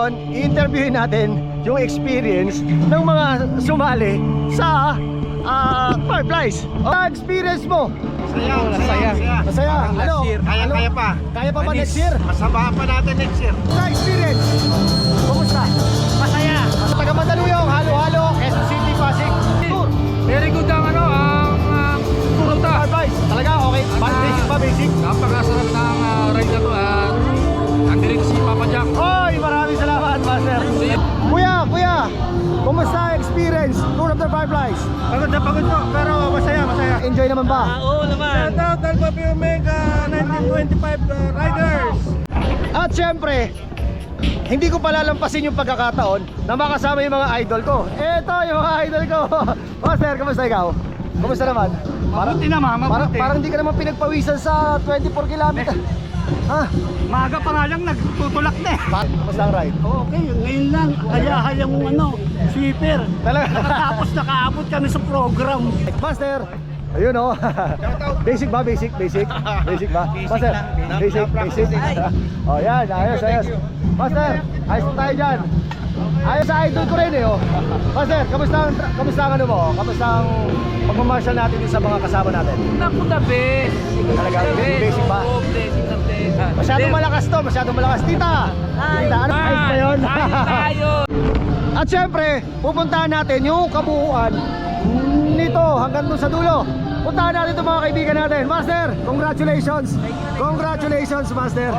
ngayon, i-interviewin natin yung experience ng mga sumali sa Fireflies. Experience mo? Masaya. Ano? Kaya pa. Kaya pa ba next year? Masabahan pa natin next year. Sa experience, kumusta? Masaya. Sa taga Mandaluyong, halo-halo, Quezon City, Pasig. Tour. Very good ang ruta. Fireflies. Talaga, okay. Basic ba, basic? Napakasarap ng ride na to. Andito si Papa Jack. Oy, maraming salamat, Master. Kuya, kumusta experience? Tour of the Fireflies. Pagod na pagod po, pero masaya. Enjoy naman ba? Oo naman. Shout out Alpha Pi Omega 1925 Riders. At syempre, hindi ko palalampasin yung pagkakataon na makasama yung mga idol ko. Eto yung mga idol ko. Master, kamusta ikaw? Kamusta naman? Mabuti naman, mabuti. Parang hindi ka naman pinagpawisan sa 24 kilometer. Ha? Maaga pa nga lang nagtutulak na eh. Kamusta ang ride? Okay, ngayon lang, kaya mong sweeper. Talaga? Tapos nakaabot kami sa program. Master, ayun oh. Basic ba? Basic ba? Master, basic. Oh yan, ayos. Master, ayos po tayo dyan. Ayos sa idol ko rin eh oh. Master, kamusta ang ano mo? Kamusta ang pagmamarshal natin din sa mga kasama natin? Naku, the best. Talaga, basic ba? Oo, blessing na blessing. Masyadong malakas. Tita, ano ayos ba yun? Tayo. At syempre, pupuntahan natin yung kabuuan nito hanggang dun sa dulo. Puntahan natin itong mga kaibigan natin. Master, congratulations. Congratulations, Master.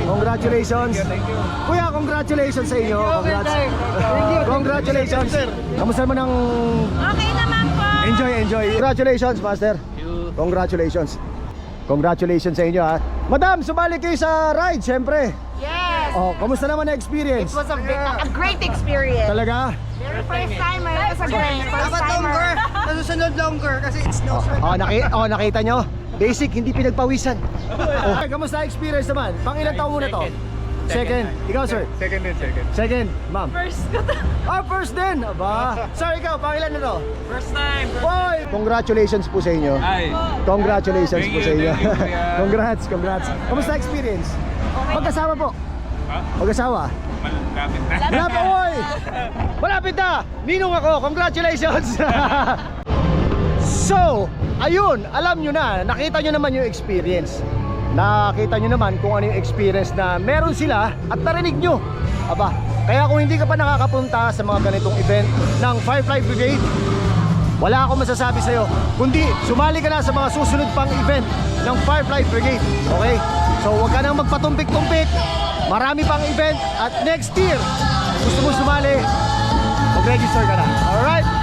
Congratulations. Kuya, congratulations sa inyo. Congratulations. Kamusta mo ng... Okay naman po. Enjoy. Congratulations, Master. Congratulations sa inyo ha. Madam, sumali kayo sa ride, syempre. Yes. Oh, kamusta naman ang experience? It was a great experience. Talaga? Very first timer. It was a great first timer. Nasusunod longer kasi it's no Nakita nyo? Basic, hindi pinagpawisan. Okay, kamusta experience naman? Pang ilang taon muna to? Second. Ikaw, sir? Second, ma'am. First ko to. First din. Aba. Sir, ikaw, pang ilan na to? First time. Boy! Congratulations po sa inyo. Ay. Congratulations po sa inyo. Thank you, kuya. Congrats. Kamusta experience? Magkasama po? Magkasama? Malapit na! Ninong ako, congratulations! So, ayun, alam nyo na, nakita nyo naman yung experience. Nakita nyo naman kung ano yung experience na meron sila at narinig nyo. Aba, kaya kung hindi ka pa nakakapunta sa mga ganitong event ng Firefly Brigade, wala akong masasabi sa'yo, kundi sumali ka na sa mga susunod pang event ng Firefly Brigade. Okay? So huwag ka nang magpatumpik-tumpik. Marami pang event at next year, gusto mo sumali, mag-register ka na. Alright?